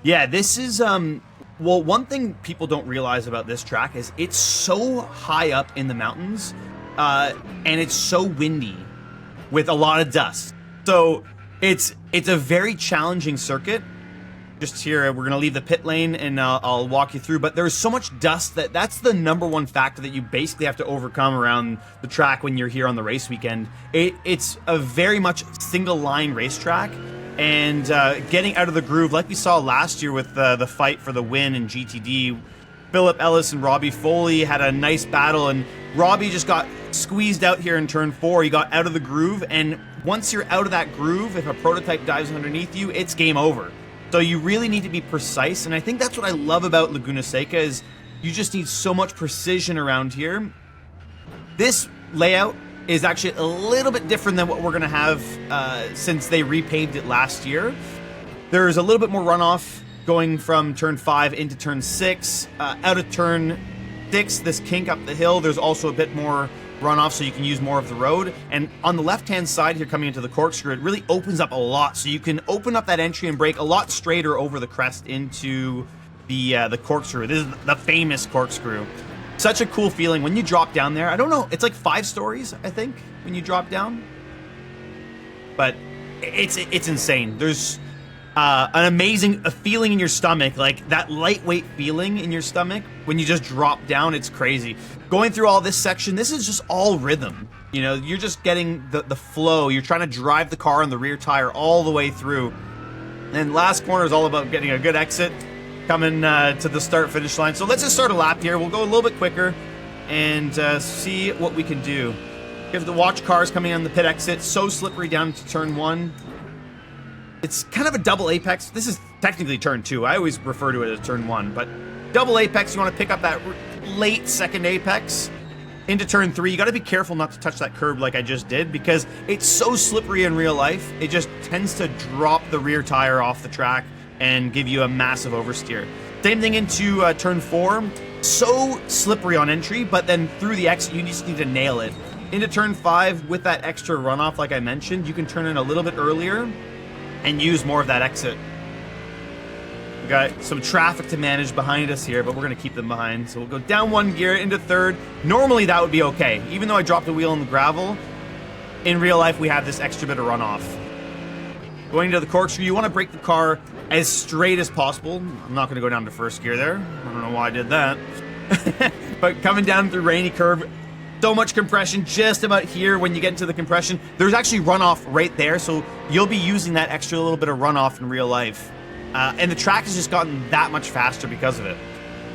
J: Yeah, this is, well, one thing people don't realize about this track is it's so high up in the mountains, and it's so windy with a lot of dust. So it's a very challenging circuit just here. We're gonna leave the pit lane, and I'll walk you through. But there's so much dust that's the number one factor that you basically have to overcome around the track when you're here on the race weekend. It's a very much single line racetrack, and getting out of the groove, like we saw last year with the fight for the win in GTD. Philip Ellis and Robbie Foley had a nice battle, and Robbie just got squeezed out here in turn 4. He got out of the groove, and once you're out of that groove, if a prototype dives underneath you, it's game over. So you really need to be precise, and I think that's what I love about Laguna Seca is you just need so much precision around here. This layout is actually a little bit different than what we're going to have since they repaved it last year. There's a little bit more runoff going from turn 5 into turn 6. Out of turn 6, this kink up the hill, there's also a bit more runoff so you can use more of the road. And on the left-hand side here coming into the corkscrew, it really opens up a lot. So you can open up that entry and brake a lot straighter over the crest into the corkscrew. This is the famous corkscrew. Such a cool feeling when you drop down there. I don't know, it's like 5 stories, I think, when you drop down. But it's insane. There's an amazing feeling in your stomach, like that lightweight feeling in your stomach when you just drop down. It's crazy. Going through all this section, this is just all rhythm. You know, you're just getting the flow. You're trying to drive the car on the rear tire all the way through. And last corner is all about getting a good exit coming to the start-finish line. So let's just start a lap here. We'll go a little bit quicker and see what we can do. You have to watch cars coming on the pit exit. So slippery down to turn 1. It's kind of a double apex. This is technically turn 2. I always refer to it as turn 1, but double apex, you want to pick up that late second apex into turn 3. You got to be careful not to touch that curb like I just did because it's so slippery in real life. It just tends to drop the rear tire off the track and give you a massive oversteer. Same thing into turn 4. So slippery on entry, but then through the exit, you just need to nail it. Into turn 5 with that extra runoff, like I mentioned, you can turn in a little bit earlier and use more of that exit. We got some traffic to manage behind us here, but we're going to keep them behind. So we'll go down 1 gear into 3rd. Normally that would be okay. Even though I dropped a wheel in the gravel, in real life we have this extra bit of runoff. Going into the corkscrew, you want to brake the car as straight as possible. I'm not going to go down to 1st gear there. I don't know why I did that. But coming down through rainy curve, so much compression just about here. When you get into the compression, there's actually runoff right there, so you'll be using that extra little bit of runoff in real life. And the track has just gotten that much faster because of it.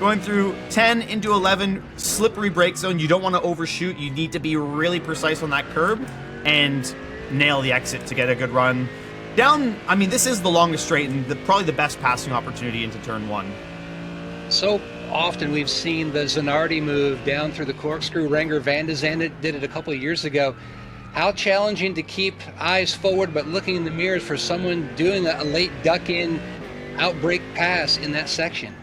J: Going through 10 into 11, slippery brake zone. You don't want to overshoot. You need to be really precise on that curb and nail the exit to get a good run. Down, I mean, this is the longest straight and probably the best passing opportunity into turn 1.
D: So often we've seen the Zanardi move down through the corkscrew. Renger van de Zande did it a couple of years ago. How challenging to keep eyes forward but looking in the mirrors for someone doing a late duck in outbreak pass in that section.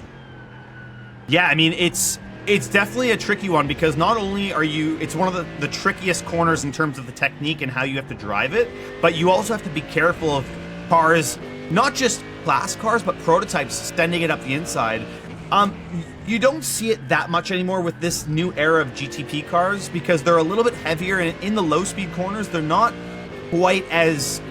J: Yeah, I mean, it's definitely a tricky one because not only are you, it's one of the trickiest corners in terms of the technique and how you have to drive it, but you also have to be careful of cars, not just class cars, but prototypes sending it up the inside. You don't see it that much anymore with this new era of GTP cars because they're a little bit heavier, and in the low-speed corners, they're not quite as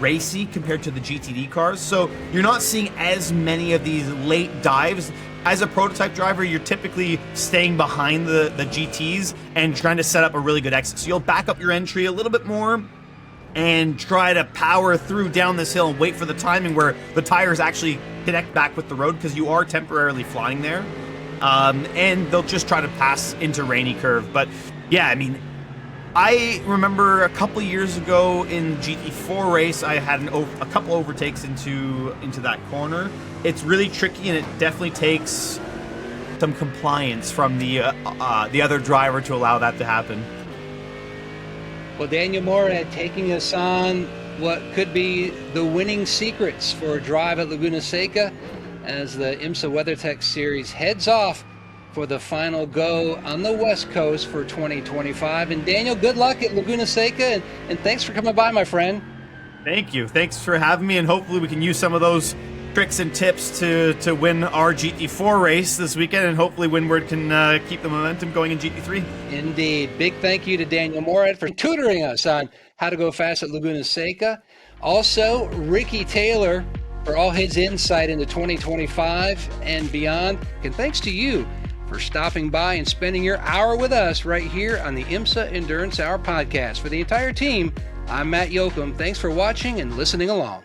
J: racy compared to the GTD cars. So you're not seeing as many of these late dives. As a prototype driver, you're typically staying behind the GTs and trying to set up a really good exit. So you'll back up your entry a little bit more and try to power through down this hill and wait for the timing where the tires actually connect back with the road because you are temporarily flying there. And they'll just try to pass into rainy curve. But yeah, I mean, I remember a couple years ago in GT4 race, I had a couple overtakes into that corner. It's really tricky, and it definitely takes some compliance from the other driver to allow that to happen.
D: Well, Daniel Morad taking us on what could be the winning secrets for a drive at Laguna Seca as the IMSA WeatherTech Series heads off for the final go on the West Coast for 2025. And Daniel, good luck at Laguna Seca, and thanks for coming by, my friend.
J: Thank you. Thanks for having me, and hopefully we can use some of those tricks and tips to win our GT4 race this weekend, and hopefully Windward can keep the momentum going in GT3.
D: Indeed. Big thank you to Daniel Morad for tutoring us on how to go fast at Laguna Seca. Also, Ricky Taylor for all his insight into 2025 and beyond. And thanks to you for stopping by and spending your hour with us right here on the IMSA Endurance Hour podcast. For the entire team, I'm Matt Yocum. Thanks for watching and listening along.